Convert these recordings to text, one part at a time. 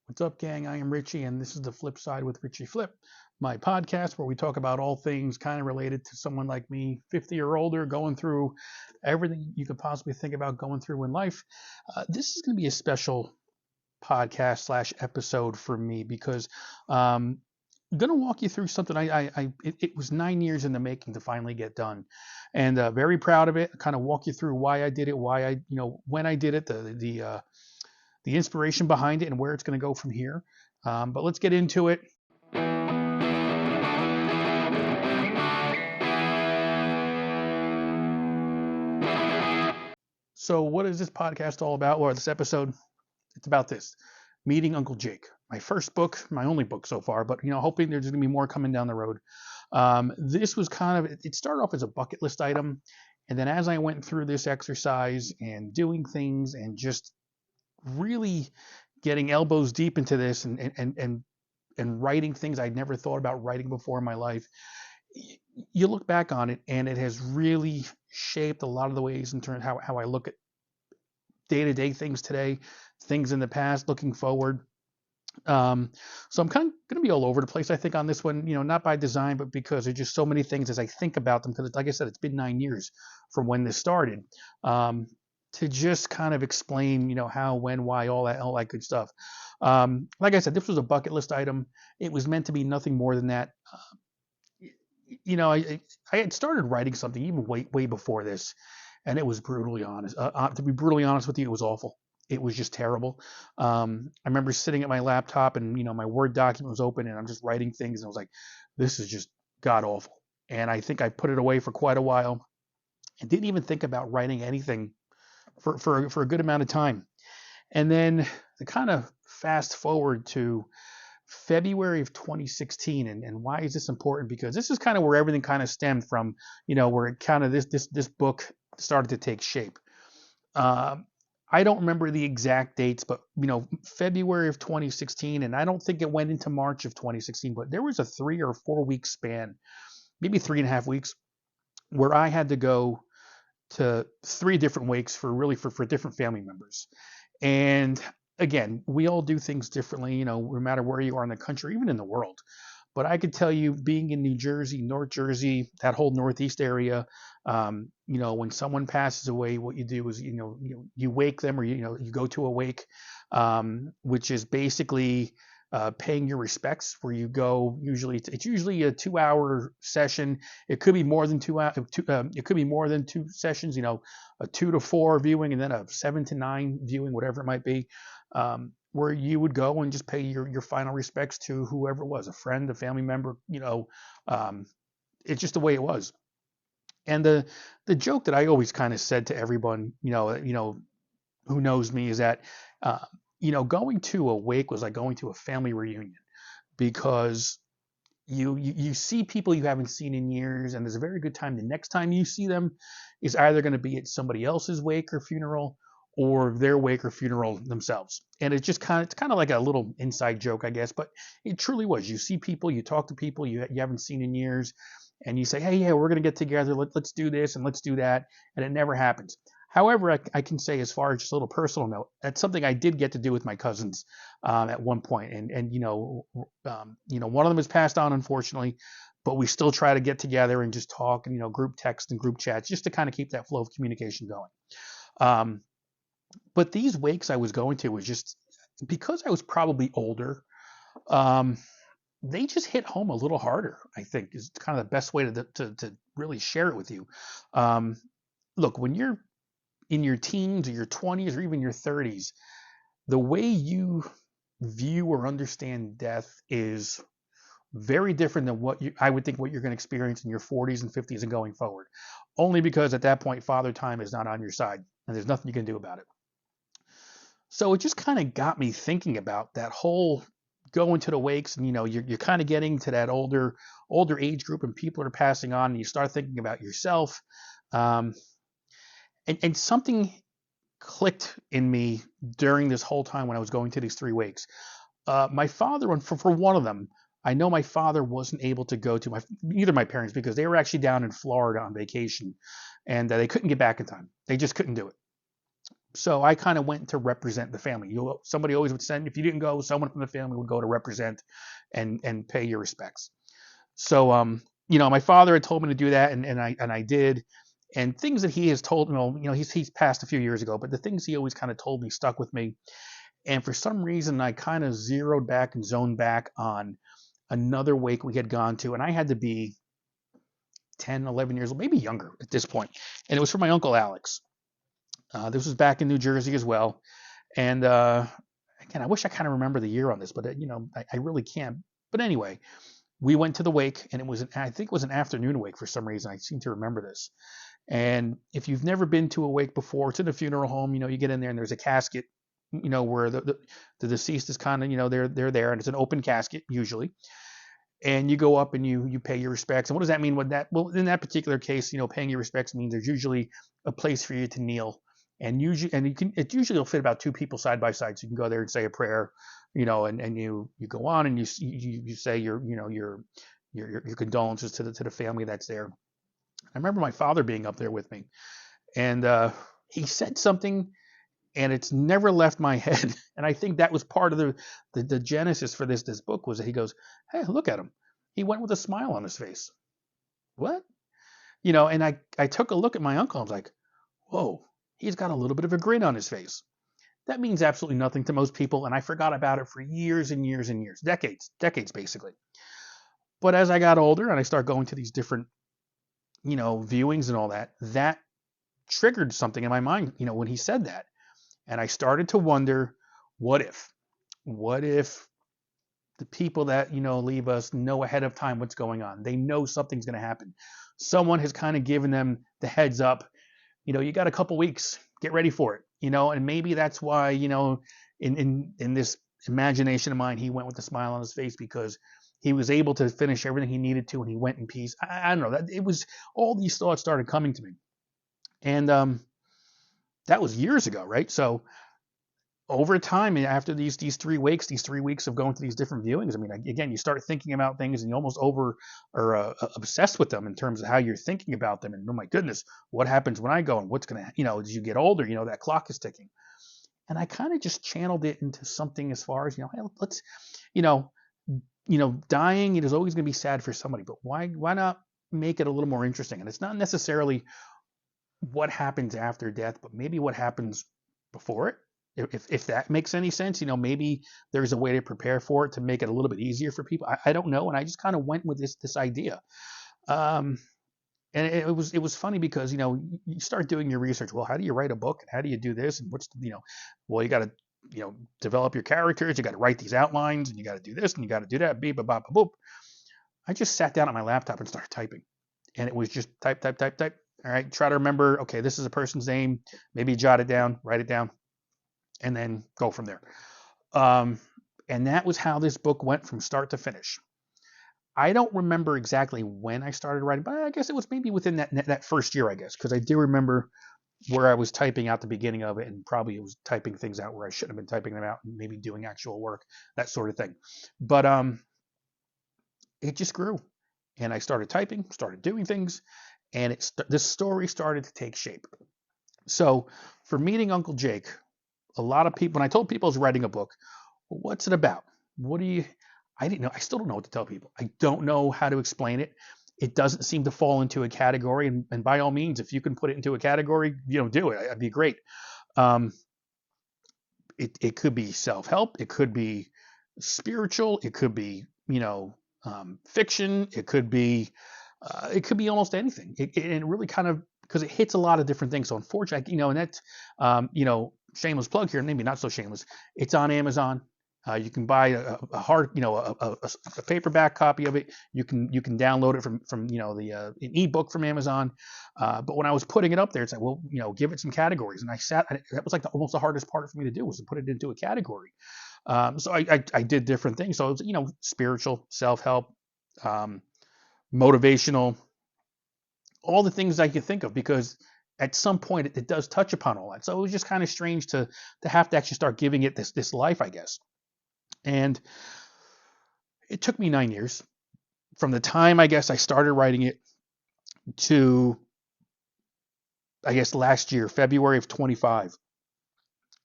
What's up, gang? I am Richie, and this is the Flip Side with Richie Flip, my podcast where we talk about all things kind of related to someone like me, 50 or older, going through everything you could possibly think about going through in life. This is going to be a special podcast slash episode for me because I'm going to walk you through something. It was 9 years in the making to finally get done, and very proud of it. Kind of walk you through why I did it, when I did it, the inspiration behind it and where it's going to go from here. But let's get into it. So, what is this podcast all about? Or this episode? It's about this meeting Uncle Jake. My first book, my only book so far, but hoping there's going to be more coming down the road. This was it started off as a bucket list item. And then as I went through this exercise and doing things and just really getting elbows deep into this and writing things I'd never thought about writing before in my life, you look back on it and it has really shaped a lot of the ways in terms of how I look at day-to-day things today, things in the past, looking forward. So I'm kind of going to be all over the place, I think, on this one, not by design, but because there's just so many things as I think about them, because like I said, it's been 9 years from when this started, to just kind of explain, how, when, why, all that good stuff. Like I said, this was a bucket list item. It was meant to be nothing more than that. I had started writing something even way before this, and it was brutally honest. To be brutally honest with you, it was awful. It was just terrible. I remember sitting at my laptop and my Word document was open and I'm just writing things and I was like, this is just god awful. And I think I put it away for quite a while and didn't even think about writing anything for a good amount of time. And then to kind of fast forward to February of 2016, and why is this important? Because this is kind of where everything kind of stemmed from, where it kind of this book started to take shape. I don't remember the exact dates, but February of 2016, and I don't think it went into March of 2016, but there was a 3 or 4 week span, maybe 3.5 weeks, where I had to go to 3 different wakes for different family members. And again, we all do things differently, no matter where you are in the country, even in the world. But I could tell you, being in New Jersey, North Jersey, that whole Northeast area, when someone passes away, what you do is, you wake them, or you go to a wake, which is basically paying your respects. Where you go, it's usually a 2-hour session. It could be more than 2 hours. It could be more than 2 sessions. A 2 to 4 viewing, and then a 7 to 9 viewing, whatever it might be. Where you would go and just pay your final respects to whoever it was, a friend, a family member. It's just the way it was. And the joke that I always kind of said to everyone, who knows me, is that going to a wake was like going to a family reunion, because you see people you haven't seen in years, and there's a very good time the next time you see them is either going to be at somebody else's wake or funeral, or their wake or funeral themselves. And it's kind of like a little inside joke, I guess, but it truly was. You see people, you talk to people you haven't seen in years, and you say, hey, yeah, we're going to get together, let's do this and let's do that, and it never happens. However, I can say, as far as just a little personal note, that's something I did get to do with my cousins at one point, and one of them has passed on, unfortunately, but we still try to get together and just talk, and group text and group chats, just to kind of keep that flow of communication going. But these wakes I was going to was just because I was probably older. They just hit home a little harder, I think, is kind of the best way to really share it with you. Look, when you're in your teens or your 20s or even your 30s, the way you view or understand death is very different than I would think what you're going to experience in your 40s and 50s and going forward. Only because at that point, Father Time is not on your side and there's nothing you can do about it. So it just kind of got me thinking about that whole going to the wakes, and you're kind of getting to that older age group, and people are passing on, and you start thinking about yourself. And something clicked in me during this whole time when I was going to these 3 wakes. My father, and for one of them, I know my father wasn't able to go to either of my parents, because they were actually down in Florida on vacation, and they couldn't get back in time. They just couldn't do it. So I kind of went to represent the family. Somebody always would send, if you didn't go, someone from the family would go to represent and pay your respects. So, my father had told me to do that, and I did. And things that he has told me, he's passed a few years ago, but the things he always kind of told me stuck with me. And for some reason, I kind of zeroed back and zoned back on another wake we had gone to, and I had to be 10, 11 years old, maybe younger at this point. And it was for my uncle Alex. This was back in New Jersey as well. And again, I wish I kind of remember the year on this, but I really can't. But anyway, we went to the wake, and I think it was an afternoon wake for some reason. I seem to remember this. And if you've never been to a wake before, it's in a funeral home. You get in there and there's a casket, where the deceased is kind of, they're there, and it's an open casket usually. And you go up and you pay your respects. And what does that mean? Well, in that particular case, paying your respects means there's usually a place for you to kneel. And it usually will fit about two people side by side. So you can go there and say a prayer, and you go on and you say your condolences to the family that's there. I remember my father being up there with me, and he said something, and it's never left my head. And I think that was part of the genesis for this book, was that he goes, "Hey, look at him. He went with a smile on his face." What? And I took a look at my uncle. I was like, "Whoa, he's got a little bit of a grin on his face." That means absolutely nothing to most people, and I forgot about it for years and years and years, decades basically. But as I got older and I started going to these different, viewings and all that, that triggered something in my mind, when he said that. And I started to wonder, what if? What if the people that, leave us know ahead of time what's going on? They know something's going to happen. Someone has kind of given them the heads up. You got a couple weeks, get ready for it, and maybe that's why, in this imagination of mine, he went with a smile on his face, because he was able to finish everything he needed to, and he went in peace. I don't know, that it was, all these thoughts started coming to me. And that was years ago, right? So over time, after these 3 weeks of going to these different viewings, I mean, again, you start thinking about things, and you almost obsessed with them in terms of how you're thinking about them. And oh my goodness, what happens when I go, and what's gonna, as you get older, that clock is ticking. And I kind of just channeled it into something as far as, hey, let's, dying, it is always going to be sad for somebody, but why not make it a little more interesting? And it's not necessarily what happens after death, but maybe what happens before it. If that makes any sense, maybe there's a way to prepare for it to make it a little bit easier for people. I don't know. And I just kind of went with this idea. And it was funny because, you start doing your research. Well, how do you write a book? And how do you do this? And well, you got to, develop your characters. You got to write these outlines, and you got to do this, and you got to do that. Beep, bop, bop, boop. I just sat down at my laptop and started typing. And it was just type, type, type, type. All right. Try to remember, okay, this is a person's name. Maybe jot it down, write it down, and then go from there. And that was how this book went from start to finish. I don't remember exactly when I started writing, but I guess it was maybe within that first year, I guess, because I do remember where I was typing out the beginning of it, and probably it was typing things out where I shouldn't have been typing them out, and maybe doing actual work, that sort of thing. But it just grew, and I started typing, started doing things, and this story started to take shape. So for meeting Uncle Jake, a lot of people, when I told people I was writing a book, well, what's it about? I didn't know. I still don't know what to tell people. I don't know how to explain it. It doesn't seem to fall into a category. And by all means, if you can put it into a category, do it. That'd be great. It could be self-help. It could be spiritual. It could be, fiction. It could be almost anything. It really kind of, because it hits a lot of different things. So unfortunately, and that's, shameless plug here, maybe not so shameless. It's on Amazon. You can buy a hard, a paperback copy of it. You can download it from an ebook from Amazon. But when I was putting it up there, it's like, well, give it some categories. And that was like almost the hardest part for me to do, was to put it into a category. So I did different things. So it was, spiritual, self-help, motivational, all the things I could think of, because at some point it does touch upon all that. So it was just kind of strange to have to actually start giving it this life, I guess. And it took me 9 years from the time, I guess, I started writing it to, I guess, last year, February of 25.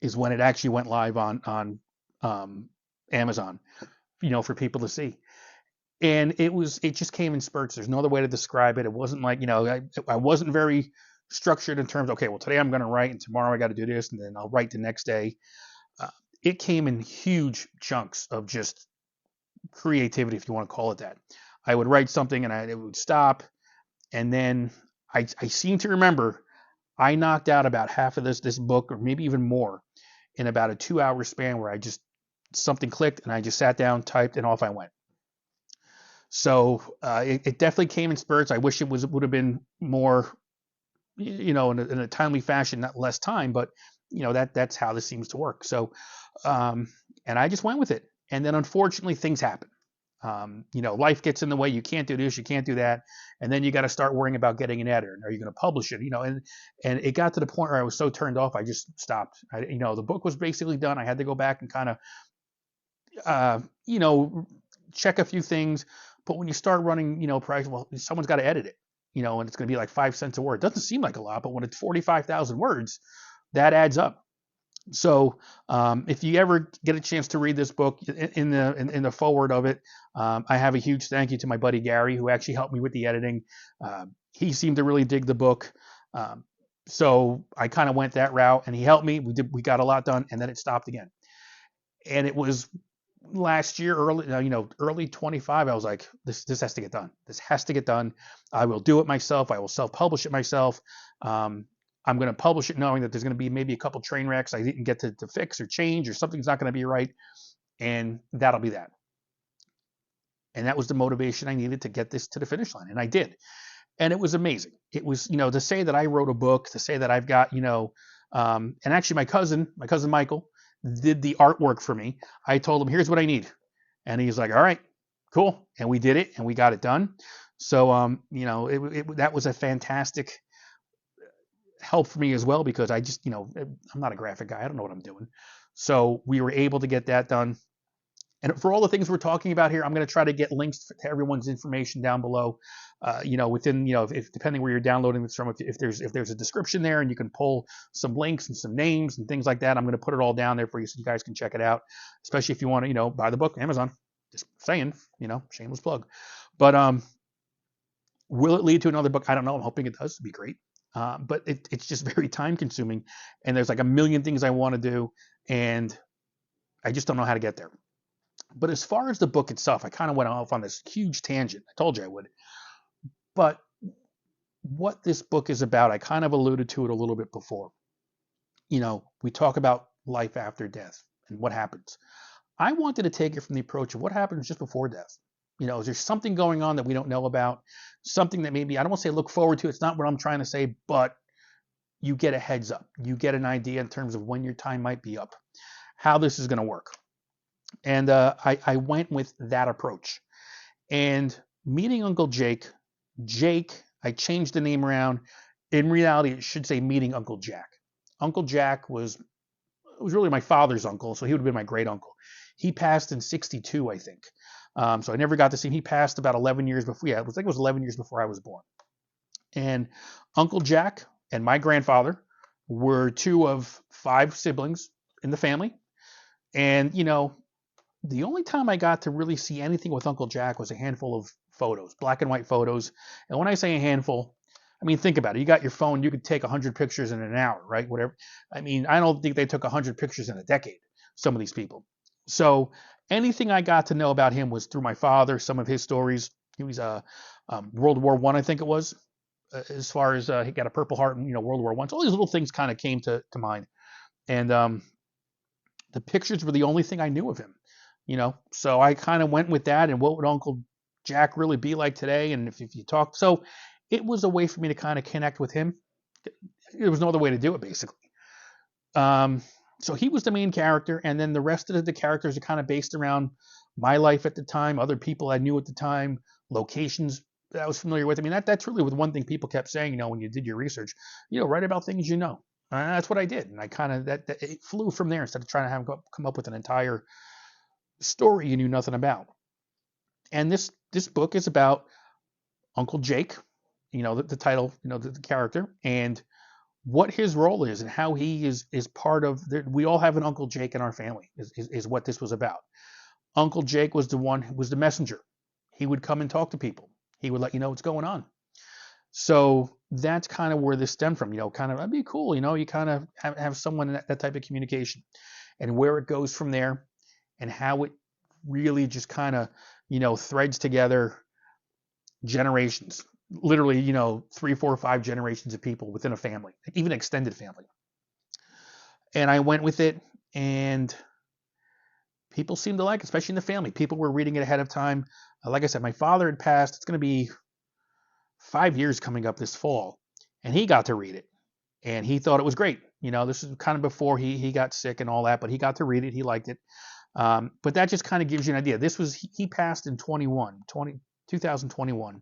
is when it actually went live on Amazon, for people to see. And it just came in spurts. There's no other way to describe it. It wasn't like, I wasn't very structured in terms, okay, well, today I'm going to write and tomorrow I got to do this and then I'll write the next day. Uh, it came in huge chunks of just creativity, if you want to call it that. I would write something and it would stop. And then I seem to remember I knocked out about half of this book, or maybe even more, in about a 2-hour span where something clicked and I just sat down, typed, and off I went. So it definitely came in spurts. I wish would have been more, in a timely fashion, not less time, but that's how this seems to work. So, and I just went with it. And then unfortunately things happen. Life gets in the way. You can't do this, you can't do that. And then you got to start worrying about getting an editor. Are you going to publish it? And it got to the point where I was so turned off, I just stopped. The book was basically done. I had to go back and kind of, check a few things. But when you start running, price, well, someone's got to edit it, and it's going to be like 5 cents a word. It doesn't seem like a lot, but when it's 45,000 words, that adds up. So if you ever get a chance to read this book, in the forward of it, I have a huge thank you to my buddy Gary, who actually helped me with the editing. He seemed to really dig the book. So I kind of went that route, and he helped me. We got a lot done, and then it stopped again. And it was last year, early 25, I was like, this has to get done. This has to get done. I will do it myself. I will self-publish it myself. I'm going to publish it knowing that there's going to be maybe a couple train wrecks I didn't get to fix or change, or something's not going to be right. And that'll be that. And that was the motivation I needed to get this to the finish line. And I did. And it was amazing. It was, to say that I wrote a book, to say that I've got, and actually my cousin Michael, did the artwork for me. I told him, here's what I need. And he's like, all right, cool. And we did it and we got it done. So, that was a fantastic help for me as well, because I just, I'm not a graphic guy. I don't know what I'm doing. So we were able to get that done. And for all the things we're talking about here, I'm going to try to get links to everyone's information down below. Within, if depending where you're downloading this from, if there's a description there and you can pull some links and some names and things like that, I'm going to put it all down there for you so you guys can check it out. Especially if you want to, buy the book, Amazon. Just saying, shameless plug. But will it lead to another book? I don't know. I'm hoping it does. It'd be great. But it's just very time consuming, and there's like a million things I want to do, and I just don't know how to get there. But as far as the book itself, I kind of went off on this huge tangent. I told you I would. But what this book is about, I kind of alluded to it a little bit before. We talk about life after death and what happens. I wanted to take it from the approach of what happens just before death. Is there something going on that we don't know about? Something that maybe, I don't want to say look forward to. It's not what I'm trying to say, but you get a heads up. You get an idea in terms of when your time might be up, how this is going to work. And I went with that approach. And meeting Uncle Jake, I changed the name around. In reality, it should say meeting Uncle Jack. Uncle Jack was really my father's uncle, so he would have been my great uncle. He passed in 62, I think. So I never got to see him. He passed about 11 years before. Yeah, I think it was 11 years before I was born. And Uncle Jack and my grandfather were 2 of 5 siblings in the family. And, the only time I got to really see anything with Uncle Jack was a handful of photos, black and white photos. And when I say a handful, I mean, think about it. You got your phone, you could take 100 pictures in an hour, right? Whatever. I mean, I don't think they took 100 pictures in a decade, some of these people. So anything I got to know about him was through my father, some of his stories. He was World War I think it was, as far as he got a Purple Heart in World War I. So all these little things kind of came to mind. And the pictures were the only thing I knew of him. So I kind of went with that, and what would Uncle Jack really be like today? And if you talk, so it was a way for me to kind of connect with him. There was no other way to do it, basically. So he was the main character, and then the rest of the characters are kind of based around my life at the time, other people I knew at the time, locations that I was familiar with. I mean, that's really with one thing people kept saying, when you did your research, write about things you know. And that's what I did, and I kind of that it flew from there instead of trying to come up with an entire story you knew nothing about. And this book is about Uncle Jake, the title, the character, and what his role is and how he is part of we all have an Uncle Jake in our family is what this was about. Uncle Jake was the one who was the messenger. He would come and talk to people. He would let you know what's going on. So that's kind of where this stemmed from, kind of, that'd be cool, you kind of have someone in that type of communication, and where it goes from there, and how it really just kind of, threads together generations, literally, 3, 4, 5 generations of people within a family, even extended family. And I went with it, and people seemed to like it, especially in the family. People were reading it ahead of time. Like I said, my father had passed. It's going to be 5 years coming up this fall, and he got to read it, and he thought it was great. This is kind of before he got sick and all that, but he got to read it. He liked it. But that just kind of gives you an idea. He passed in 2021.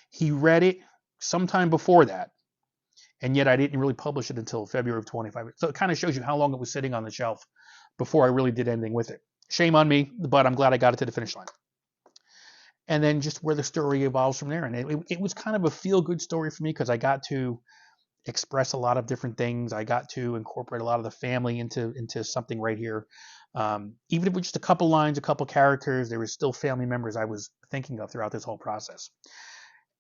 He read it sometime before that, and yet I didn't really publish it until February of 25. So it kind of shows you how long it was sitting on the shelf before I really did anything with it. Shame on me, but I'm glad I got it to the finish line. And then just where the story evolves from there. And it was kind of a feel-good story for me, because I got to express a lot of different things. I got to incorporate a lot of the family into something right here. Even if it was just a couple lines, a couple characters, there were still family members I was thinking of throughout this whole process.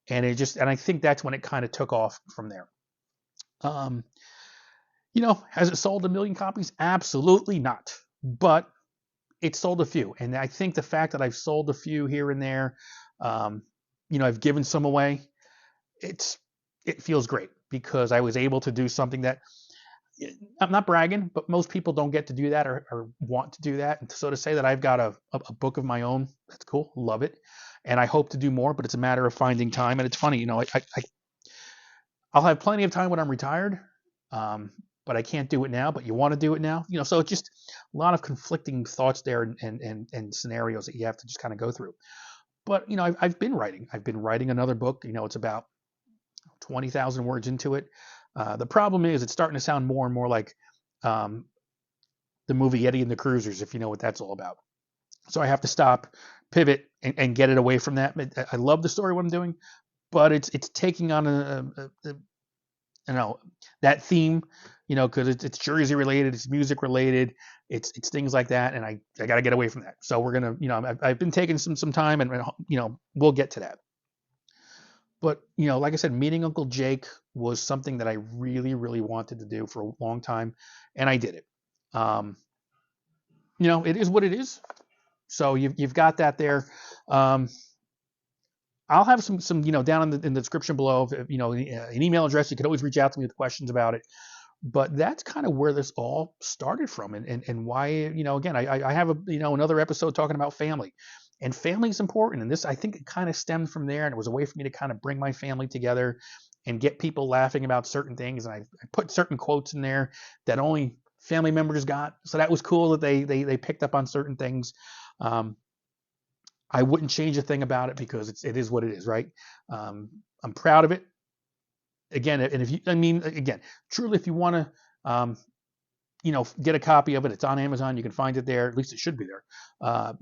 And I think that's when it kind of took off from there. Has it sold 1 million copies? Absolutely not. But it sold a few. And I think the fact that I've sold a few here and there, I've given some away, it feels great, because I was able to do something that, I'm not bragging, but most people don't get to do that or want to do that. And so to say that I've got a book of my own, that's cool. Love it. And I hope to do more, but it's a matter of finding time. And it's funny, I'll have plenty of time when I'm retired, but I can't do it now. But you want to do it now, so it's just a lot of conflicting thoughts there, and scenarios that you have to just kind of go through. But I've been writing. I've been writing another book. It's about 20,000 words into it. The problem is it's starting to sound more and more like the movie Eddie and the Cruisers, if you know what that's all about. So I have to stop, pivot, and get it away from that. I love the story, what I'm doing, but it's taking on that theme, because it's Jersey related, it's music related, it's things like that, and I got to get away from that. So we're gonna, I've been taking some time, and we'll get to that. But like I said, meeting Uncle Jake was something that I really, really wanted to do for a long time, and I did it. It is what it is. So you've got that there. I'll have some down in the description below, an email address. You can always reach out to me with questions about it. But that's kind of where this all started from, and why, again, I have another episode talking about family, and family is important. And this, I think, it kind of stemmed from there, and it was a way for me to kind of bring my family together and get people laughing about certain things. And I put certain quotes in there that only family members got, so that was cool that they picked up on certain things. I wouldn't change a thing about it, because it is what it is, right? I'm proud of it. Again, and truly, if you want to, get a copy of it, it's on Amazon. You can find it there. At least it should be there.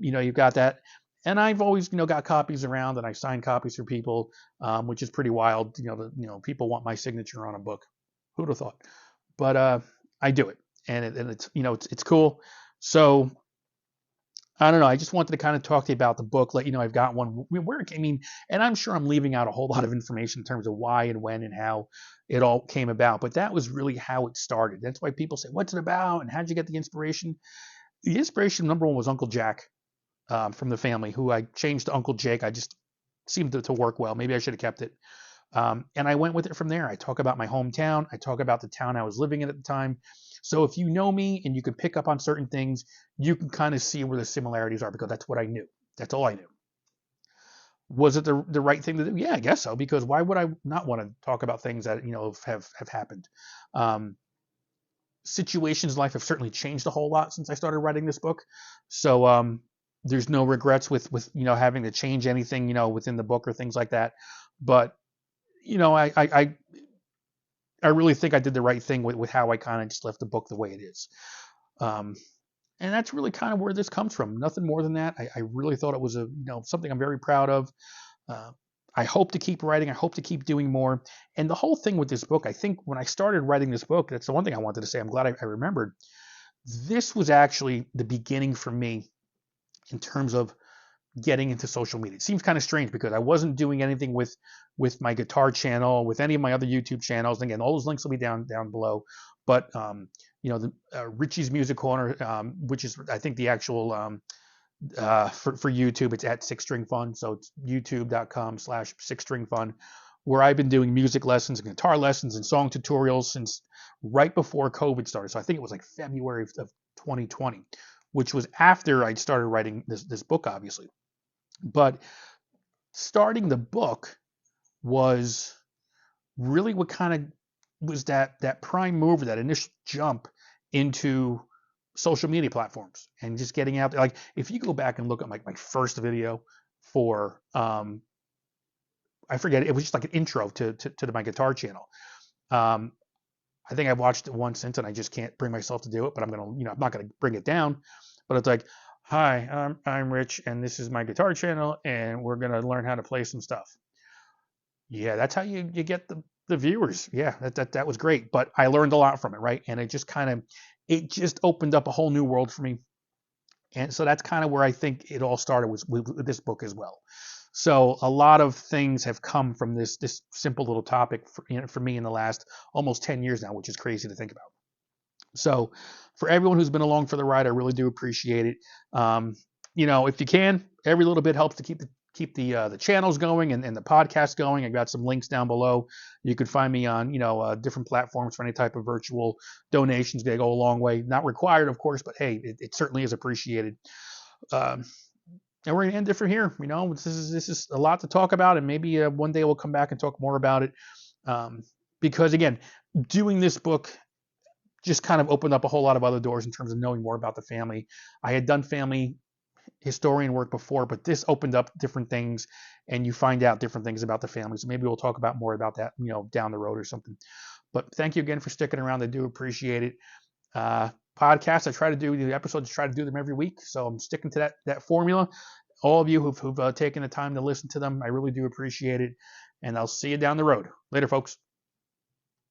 You've got that. And I've always, got copies around, and I sign copies for people, which is pretty wild. People want my signature on a book. Who'd have thought? But I do it, and it's cool. So I don't know. I just wanted to kind of talk to you about the book, let you know I've got one. And I'm sure I'm leaving out a whole lot of information in terms of why and when and how it all came about. But that was really how it started. That's why people say, "What's it about?" and "How'd you get the inspiration?" The inspiration, number one, was Uncle Jack, from the family, who I changed to Uncle Jake. I just seemed to work well. Maybe I should have kept it. And I went with it from there. I talk about my hometown. I talk about the town I was living in at the time. So if you know me and you can pick up on certain things, you can kind of see where the similarities are, because that's what I knew. That's all I knew. Was it the right thing to do? Yeah, I guess so, because why would I not want to talk about things that, have happened? Situations in life have certainly changed a whole lot since I started writing this book. So there's no regrets with having to change anything, within the book or things like that. But, I really think I did the right thing with how I kind of just left the book the way it is. And that's really kind of where this comes from. Nothing more than that. I really thought it was something I'm very proud of. I hope to keep writing. I hope to keep doing more. And the whole thing with this book, I think when I started writing this book, that's the one thing I wanted to say. I'm glad I remembered. This was actually the beginning for me in terms of getting into social media. It seems kind of strange because I wasn't doing anything with my guitar channel, with any of my other YouTube channels. And again, all those links will be down below. But the Richie's Music Corner, which is I think the actual for YouTube, it's at Six String Fun. So it's youtube.com/Six String Fun, where I've been doing music lessons and guitar lessons and song tutorials since right before COVID started. So I think it was like February of 2020, which was after I'd started writing this book, obviously. But starting the book was really what kind of was that prime mover, that initial jump into social media platforms and just getting out there. Like if you go back and look at my first video for I forget, it was just like an intro to my guitar channel. I think I've watched it once since, and I just can't bring myself to do it. But I'm I'm not gonna bring it down. But it's like, hi, I'm Rich, and this is my guitar channel, and we're gonna learn how to play some stuff. Yeah, that's how you get the viewers. Yeah, that was great. But I learned a lot from it, right? And it just opened up a whole new world for me. And so that's kind of where I think it all started with this book as well. So a lot of things have come from this simple little topic for me in the last almost 10 years now, which is crazy to think about. So for everyone who's been along for the ride, I really do appreciate it. If you can, every little bit helps to keep the channels going and the podcast going. I got some links down below. You can find me on different platforms for any type of virtual donations. They go a long way. Not required, of course, but hey, it certainly is appreciated. And we're gonna end it from here. This is a lot to talk about, and maybe one day we'll come back and talk more about it. Because again, doing this book just kind of opened up a whole lot of other doors in terms of knowing more about the family. I had done family historian work before, but this opened up different things, and you find out different things about the family. So maybe we'll talk about more about that, down the road or something. But thank you again for sticking around. I do appreciate it. Podcasts, I try to do the episodes, try to do them every week. So I'm sticking to that formula. All of you who've taken the time to listen to them, I really do appreciate it. And I'll see you down the road. Later, folks.